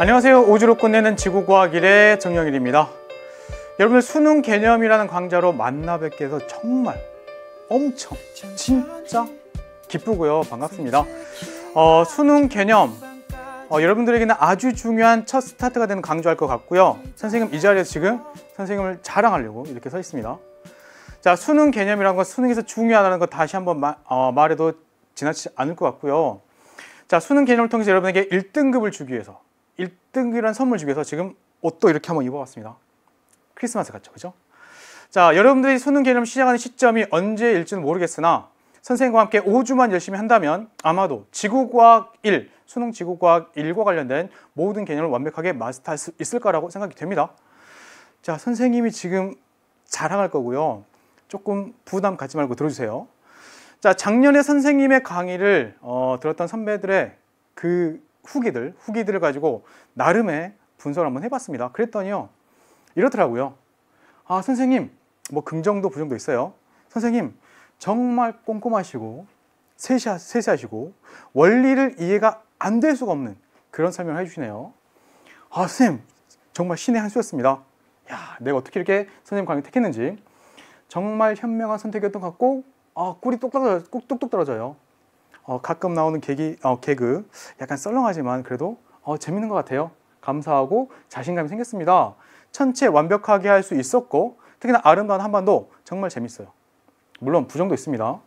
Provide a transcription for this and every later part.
안녕하세요. 우주로 끝내는 지구과학 1의 정영일입니다. 여러분들 수능 개념이라는 강좌로 만나 뵙게 해서 정말 엄청 진짜 기쁘고요. 반갑습니다. 수능 개념 여러분들에게는 아주 중요한 첫 스타트가 되는 강좌일 것 같고요. 선생님 이 자리에서 지금 선생님을 자랑하려고 이렇게 서 있습니다. 자, 수능 개념이라는 건 수능에서 중요하다는 거 다시 한번 말해도 지나치지 않을 것 같고요. 자, 수능 개념을 통해서 여러분에게 1등급을 주기 위해서 1등급이라는 선물 주기 위해서 지금 옷도 이렇게 한번 입어봤습니다. 크리스마스 같죠, 그죠? 자, 여러분들이 수능 개념 시작하는 시점이 언제일지는 모르겠으나 선생님과 함께 5주만 열심히 한다면 아마도 지구과학 1, 수능 지구과학 1과 관련된 모든 개념을 완벽하게 마스터할 수 있을 거라고 생각이 됩니다. 자, 선생님이 지금 자랑할 거고요. 조금 부담 갖지 말고 들어주세요. 자, 작년에 선생님의 강의를 들었던 선배들의 그 후기들을 가지고 나름의 분석을 한번 해봤습니다. 그랬더니요, 이렇더라고요. 아, 선생님, 뭐 긍정도 부정도 있어요. 선생님 정말 꼼꼼하시고 세세하시고 원리를 이해가 안 될 수가 없는 그런 설명을 해주시네요. 아, 선생님 정말 신의 한 수였습니다. 야, 내가 어떻게 이렇게 선생님 강의 택했는지 정말 현명한 선택이었던 것 같고 꿀이 뚝뚝 떨어져요. 가끔 나오는 개그 약간 썰렁하지만 그래도 재밌는 것 같아요. 감사하고 자신감이 생겼습니다. 천체 완벽하게 할 수 있었고 특히나 아름다운 한반도 정말 재밌어요. 물론 부정도 있습니다.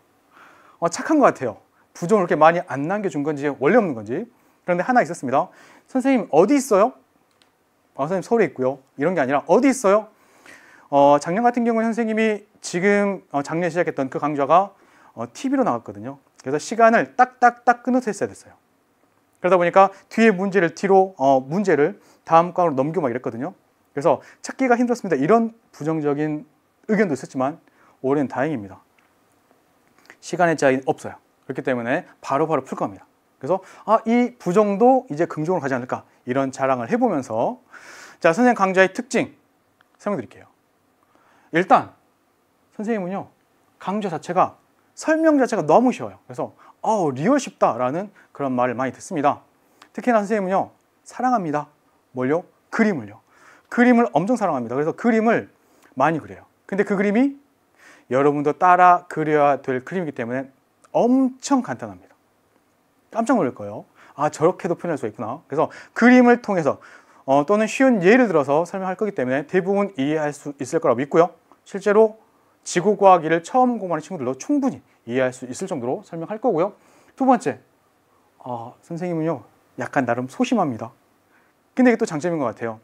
착한 것 같아요. 부정을 그렇게 많이 안 남겨준 건지 원래 없는 건지. 그런데 하나 있었습니다. 선생님 어디 있어요? 선생님 서울에 있고요. 이런 게 아니라 어디 있어요? 작년 같은 경우는 선생님이 지금 작년에 시작했던 그 강좌가 TV로 나갔거든요. 그래서 시간을 딱딱딱 끊어서 했어야 됐어요. 그러다 보니까 뒤에 문제를 문제를 다음 강으로 넘기고 막 이랬거든요. 그래서 찾기가 힘들었습니다. 이런 부정적인 의견도 있었지만 올해는 다행입니다. 시간의 제약이 없어요. 그렇기 때문에 바로바로 풀 겁니다. 그래서 이 부정도 이제 긍정으로 가지 않을까 이런 자랑을 해보면서 자, 선생님 강좌의 특징 설명드릴게요. 일단 선생님은요, 강좌 자체가 설명 자체가 너무 쉬워요. 그래서 리얼 쉽다라는 그런 말을 많이 듣습니다. 특히나 선생님은요, 사랑합니다. 뭘요? 그림을요. 그림을 엄청 사랑합니다. 그래서 그림을 많이 그려요. 근데 그 그림이 여러분도 따라 그려야 될 그림이기 때문에 엄청 간단합니다. 깜짝 놀랄 거예요. 저렇게도 표현할 수가 있구나. 그래서 그림을 통해서 또는 쉬운 예를 들어서 설명할 거기 때문에 대부분 이해할 수 있을 거라고 믿고요. 실제로 지구과학을 처음 공부하는 친구들도 충분히 이해할 수 있을 정도로 설명할 거고요. 두 번째, 선생님은요, 약간 나름 소심합니다. 근데 이게 또 장점인 것 같아요.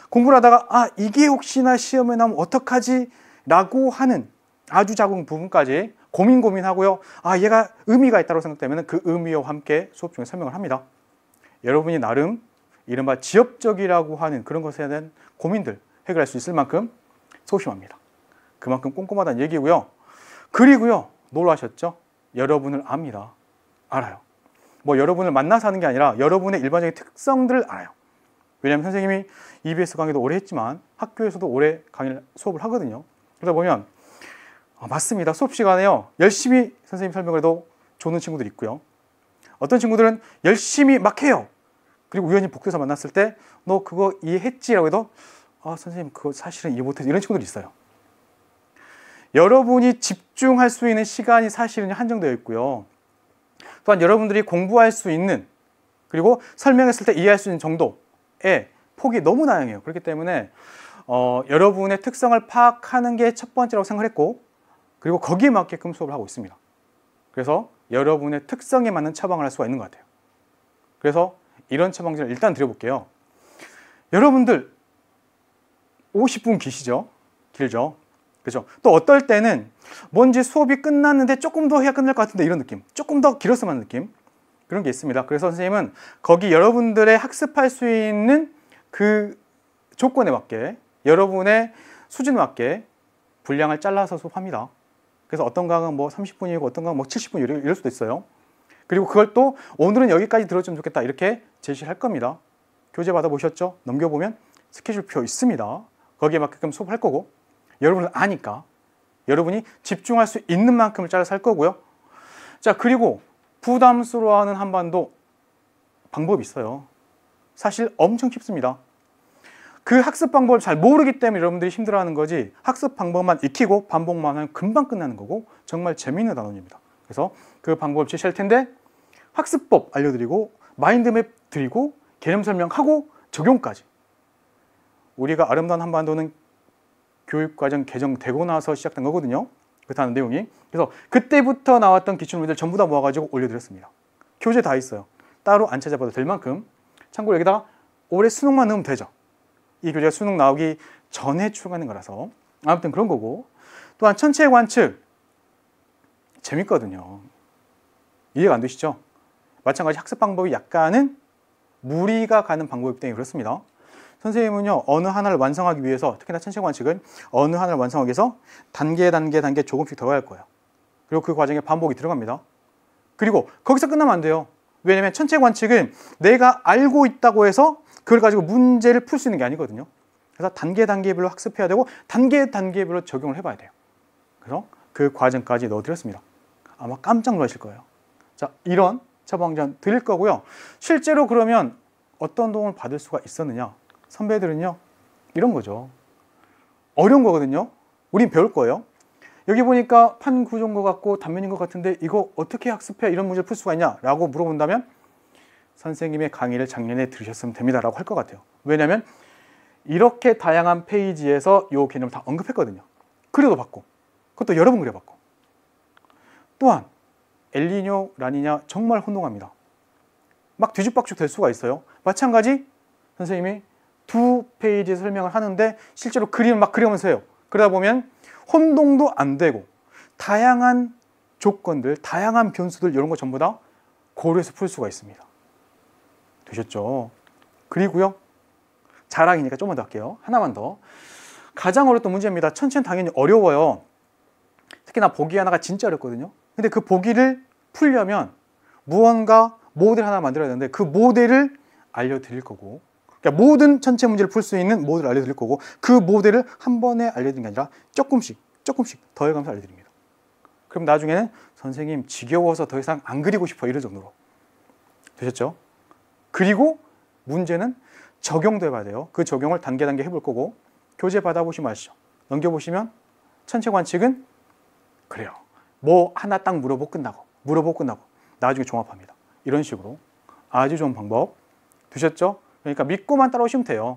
공부를 하다가 이게 혹시나 시험에 나오면 어떡하지? 라고 하는 아주 작은 부분까지 고민하고요. 얘가 의미가 있다고 생각되면 그 의미와 함께 수업 중에 설명을 합니다. 여러분이 나름 이른바 지엽적이라고 하는 그런 것에 대한 고민들 해결할 수 있을 만큼 소심합니다. 그만큼 꼼꼼하다는 얘기고요. 그리고요, 놀라셨죠? 여러분을 압니다. 알아요. 뭐 여러분을 만나서 하는 게 아니라 여러분의 일반적인 특성들을 알아요. 왜냐하면 선생님이 EBS 강의도 오래 했지만 학교에서도 오래 수업을 하거든요. 그러다 보면 맞습니다. 수업 시간에요, 열심히 선생님 설명을 해도 좋은 친구들이 있고요. 어떤 친구들은 열심히 막 해요. 그리고 우연히 복도에서 만났을 때 너 그거 이해했지? 라고 해도 선생님 그거 사실은 이해 못해서 이런 친구들이 있어요. 여러분이 집중할 수 있는 시간이 사실은 한정되어 있고요. 또한 여러분들이 공부할 수 있는 그리고 설명했을 때 이해할 수 있는 정도의 폭이 너무 다양해요. 그렇기 때문에 여러분의 특성을 파악하는 게 첫 번째라고 생각했고 그리고 거기에 맞게끔 수업을 하고 있습니다. 그래서 여러분의 특성에 맞는 처방을 할 수가 있는 것 같아요. 그래서 이런 처방전을 일단 드려볼게요. 여러분들 50분 길죠? 그죠? 또 어떨 때는 뭔지 수업이 끝났는데 조금 더 해야 끝날 것 같은데 이런 느낌, 조금 더 길었으면 하는 느낌, 그런 게 있습니다. 그래서 선생님은 거기 여러분들의 학습할 수 있는 그 조건에 맞게 여러분의 수준에 맞게 분량을 잘라서 수업합니다. 그래서 어떤 강은 뭐 30분이고 어떤 강은 뭐 70분 이럴 수도 있어요. 그리고 그걸 또 오늘은 여기까지 들어주면 좋겠다 이렇게 제시를 할 겁니다. 교재 받아보셨죠? 넘겨보면 스케줄표 있습니다. 거기에 맞게끔 수업할 거고 여러분은 아니까 여러분이 집중할 수 있는 만큼을 잘라서 할 거고요. 자, 그리고 부담스러워하는 한반도 방법이 있어요. 사실 엄청 쉽습니다. 그 학습 방법을 잘 모르기 때문에 여러분들이 힘들어하는 거지, 학습 방법만 익히고 반복만 하면 금방 끝나는 거고 정말 재미있는 단원입니다. 그래서 그 방법을 제시할 텐데 학습법 알려드리고 마인드맵 드리고 개념 설명하고 적용까지. 우리가 아름다운 한반도는 교육과정 개정되고 나서 시작된 거거든요. 그렇다는 내용이. 그래서 그때부터 나왔던 기출문제를 전부 다 모아가지고 올려드렸습니다. 교재 다 있어요. 따로 안 찾아봐도 될 만큼. 참고로 여기다가 올해 수능만 넣으면 되죠. 이 교재가 수능 나오기 전에 출간된 거라서. 아무튼 그런 거고. 또한 천체 관측 재밌거든요. 이해가 안 되시죠? 마찬가지 학습 방법이 약간은 무리가 가는 방법이기 때문에 그렇습니다. 선생님은요, 어느 하나를 완성하기 위해서, 특히나 천체 관측은 어느 하나를 완성하기 위해서 단계 조금씩 들어갈 거예요. 그리고 그 과정에 반복이 들어갑니다. 그리고 거기서 끝나면 안 돼요. 왜냐면 천체 관측은 내가 알고 있다고 해서 그걸 가지고 문제를 풀 수 있는 게 아니거든요. 그래서 단계별로 학습해야 되고 단계별로 적용을 해봐야 돼요. 그래서 그 과정까지 넣어드렸습니다. 아마 깜짝 놀라실 거예요. 자, 이런 처방전 드릴 거고요. 실제로 그러면 어떤 도움을 받을 수가 있었느냐? 선배들은요, 이런 거죠. 어려운 거거든요. 우린 배울 거예요. 여기 보니까 판 구조인 것 같고 단면인 것 같은데 이거 어떻게 학습해? 이런 문제를 풀 수가 있냐? 라고 물어본다면 선생님의 강의를 작년에 들으셨으면 됩니다 라고 할 것 같아요. 왜냐하면 이렇게 다양한 페이지에서 이 개념을 다 언급했거든요. 그려도 봤고, 그것도 여러 번 그려봤고. 또한 엘니뇨, 라니냐 정말 혼동합니다. 막 뒤죽박죽 될 수가 있어요. 마찬가지 선생님이 2페이지 설명을 하는데 실제로 그림을 막 그려면서 해요. 그러다 보면 혼동도 안 되고 다양한 조건들, 다양한 변수들 이런 거 전부 다 고려해서 풀 수가 있습니다. 되셨죠? 그리고요, 자랑이니까 조금만 더 할게요. 하나만 더. 가장 어려웠던 문제입니다. 천체는 당연히 어려워요. 특히나 보기 하나가 진짜 어렵거든요. 근데 그 보기를 풀려면 무언가 모델 하나 만들어야 되는데 그 모델을 알려드릴 거고, 그러니까 모든 천체 문제를 풀 수 있는 모델을 알려드릴 거고, 그 모델을 한 번에 알려드리는 게 아니라 조금씩 더해가면서 알려드립니다. 그럼 나중에는 선생님 지겨워서 더 이상 안 그리고 싶어 이럴 정도로. 되셨죠? 그리고 문제는 적용도 해봐야 돼요. 그 적용을 단계 해볼 거고, 교재 받아보시면 아시죠? 넘겨보시면 천체 관측은 그래요. 뭐 하나 딱 물어보고 끝나고 나중에 종합합니다. 이런 식으로 아주 좋은 방법 되셨죠? 그러니까 믿고만 따라오시면 돼요.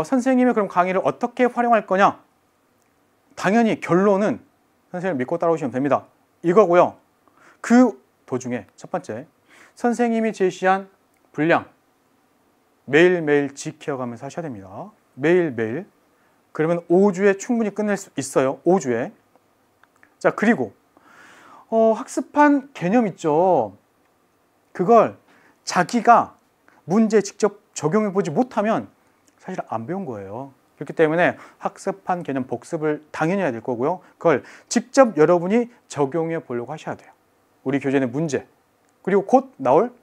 선생님이 그럼 강의를 어떻게 활용할 거냐? 당연히 결론은 선생님을 믿고 따라오시면 됩니다. 이거고요. 그 도중에 첫 번째, 선생님이 제시한 분량 매일매일 지켜가면서 하셔야 됩니다. 매일매일. 그러면 5주에 충분히 끝낼 수 있어요. 5주에. 자, 그리고 학습한 개념 있죠. 그걸 자기가 문제에 직접 적용해보지 못하면 사실 안 배운 거예요. 그렇기 때문에 학습한 개념 복습을 당연히 해야 될 거고요. 그걸 직접 여러분이 적용해 보려고 하셔야 돼요. 우리 교재는 문제, 그리고 곧 나올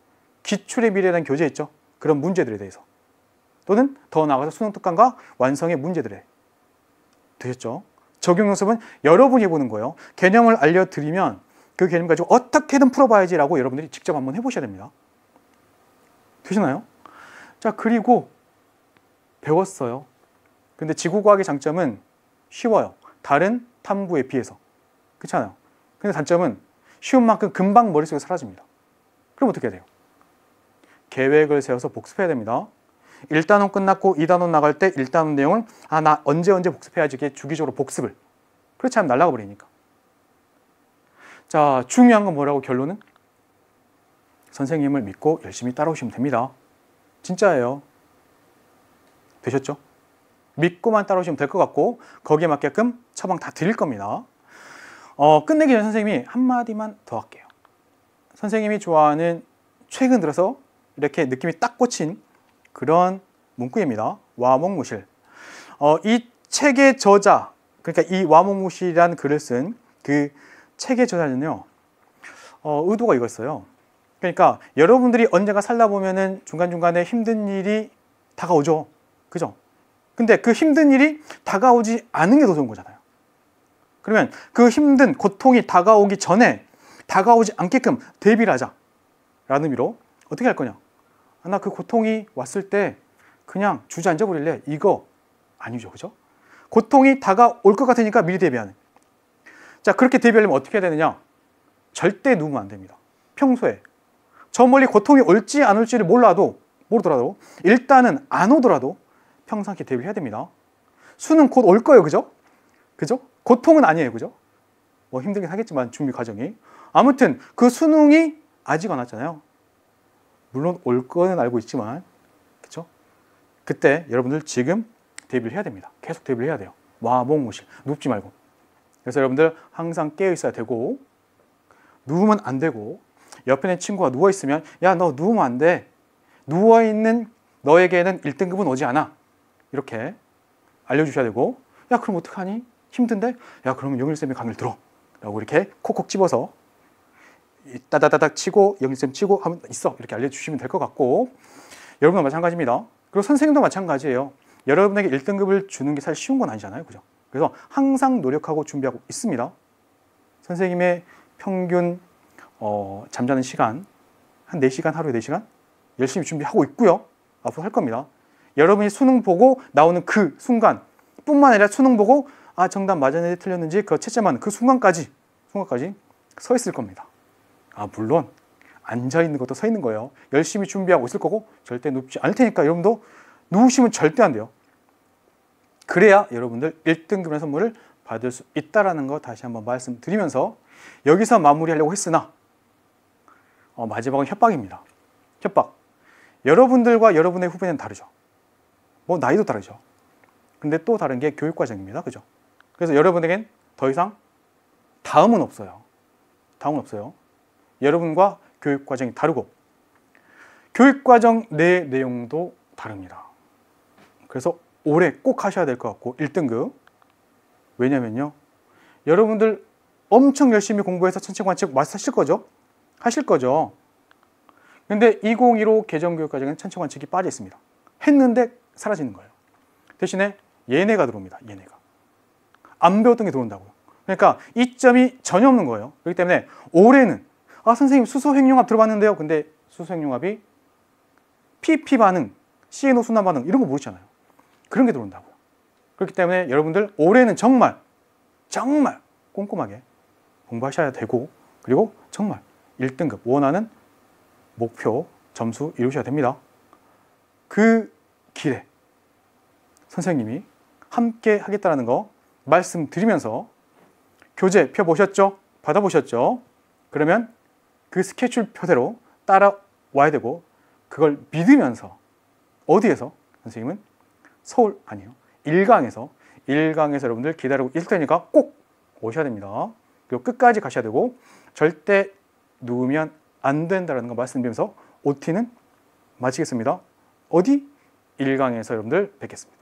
기출의 미래라는 교재 있죠. 그런 문제들에 대해서, 또는 더 나아가서 수능 특강과 완성의 문제들에. 되셨죠? 적용 연습은 여러분이 해보는 거예요. 개념을 알려드리면 그 개념 가지고 어떻게든 풀어봐야지 라고 여러분들이 직접 한번 해보셔야 됩니다. 되시나요? 자, 그리고 배웠어요. 근데 지구과학의 장점은 쉬워요. 다른 탐구에 비해서. 그렇잖아요. 근데 단점은 쉬운 만큼 금방 머릿속에 사라집니다. 그럼 어떻게 해야 돼요? 계획을 세워서 복습해야 됩니다. 1단원 끝났고 2단원 나갈 때 1단원 내용을 나 언제 복습해야지, 이게 주기적으로 복습을. 그렇지 않으면 날아가 버리니까. 자, 중요한 건 뭐라고? 결론은 선생님을 믿고 열심히 따라오시면 됩니다. 진짜예요. 되셨죠? 믿고만 따라오시면 될 것 같고, 거기에 맞게끔 처방 다 드릴 겁니다. 끝내기 전에 선생님이 한마디만 더 할게요. 선생님이 좋아하는 최근 들어서 이렇게 느낌이 딱 꽂힌 그런 문구입니다. 와몽무실. 이 책의 저자, 그러니까 이 와몽무실이라는 글을 쓴 그 책의 저자는요, 의도가 이거였어요. 그러니까 여러분들이 언젠가 살다 보면은 중간중간에 힘든 일이 다가오죠. 그죠? 근데 그 힘든 일이 다가오지 않은 게 더 좋은 거잖아요. 그러면 그 힘든 고통이 다가오기 전에 다가오지 않게끔 대비를 하자 라는 의미로 어떻게 할 거냐? 나 그 고통이 왔을 때 그냥 주저앉아 버릴래. 이거 아니죠. 그죠? 고통이 다가올 것 같으니까 미리 대비하는. 자, 그렇게 대비하려면 어떻게 해야 되느냐? 절대 누우면 안 됩니다. 평소에 저 멀리 고통이 올지 안 올지를 모르더라도 일단은 안 오더라도 평상시에 대비를 해야 됩니다. 수능 곧 올 거예요. 그죠? 그죠? 고통은 아니에요. 그죠? 뭐 힘들긴 하겠지만 준비 과정이. 아무튼 그 수능이 아직 안 왔잖아요. 물론 올 거는 알고 있지만, 그죠? 그때 여러분들 지금 대비를 해야 됩니다. 계속 대비를 해야 돼요. 와몽무실 눕지 말고. 그래서 여러분들 항상 깨어 있어야 되고, 누우면 안 되고, 옆에 있는 친구가 누워 있으면 야, 너 누우면 안 돼. 누워 있는 너에게는 1등급은 오지 않아. 이렇게 알려주셔야 되고, 야, 그럼 어떡하니? 힘든데? 야, 그러면 영일쌤의 강의를 들어. 라고 이렇게 콕콕 집어서 따다다닥 치고 영일쌤 치고 하면 있어. 이렇게 알려주시면 될 것 같고, 여러분도 마찬가지입니다. 그리고 선생님도 마찬가지예요. 여러분에게 1등급을 주는 게 사실 쉬운 건 아니잖아요. 그죠? 그래서 항상 노력하고 준비하고 있습니다. 선생님의 평균 잠자는 시간 한 4시간, 하루에 4시간 열심히 준비하고 있고요. 앞으로 할 겁니다. 여러분이 수능 보고 나오는 그 순간 뿐만 아니라 수능 보고 아, 정답 맞았는지 틀렸는지 그 채점하는 그 순간까지 서 있을 겁니다. 아, 물론 앉아 있는 것도 서 있는 거예요. 열심히 준비하고 있을 거고 절대 눕지 않을 테니까 여러분도 누우시면 절대 안 돼요. 그래야 여러분들 1등급의 선물을 받을 수 있다는 거 다시 한번 말씀드리면서 여기서 마무리하려고 했으나 마지막은 협박입니다. 협박. 여러분들과 여러분의 후배는 다르죠. 뭐 나이도 다르죠. 근데 또 다른 게 교육과정입니다. 그죠? 그래서 여러분에겐 더 이상 다음은 없어요. 다음은 없어요. 여러분과 교육과정이 다르고 교육과정 내 내용도 다릅니다. 그래서 올해 꼭 하셔야 될 것 같고 1등급. 왜냐면요, 여러분들 엄청 열심히 공부해서 천체관측 마스터하실 거죠? 하실 거죠? 근데 2015 개정교육과정에는 천체관측이 빠져 있습니다. 했는데 사라지는 거예요. 대신에 얘네가 들어옵니다. 얘네가. 안 배웠던 게 들어온다고요. 그러니까 이점이 전혀 없는 거예요. 그렇기 때문에 올해는 아, 선생님 수소핵융합 들어봤는데요. 근데 수소핵융합이 PP 반응, CNO 순환 반응 이런 거 모르잖아요. 그런 게 들어온다고요. 그렇기 때문에 여러분들 올해는 정말 꼼꼼하게 공부하셔야 되고, 그리고 정말 1등급 원하는 목표 점수 이루셔야 됩니다. 그 길에 선생님이 함께 하겠다는 거 말씀드리면서 교재 펴보셨죠? 받아보셨죠? 그러면 그 스케줄표대로 따라와야 되고, 그걸 믿으면서 어디에서? 선생님은 서울 아니에요. 일강에서 여러분들 기다리고 있을 테니까 꼭 오셔야 됩니다. 그리고 끝까지 가셔야 되고 절대 누우면 안 된다는 거 말씀드리면서 OT는 마치겠습니다. 어디? 일강에서 여러분들 뵙겠습니다.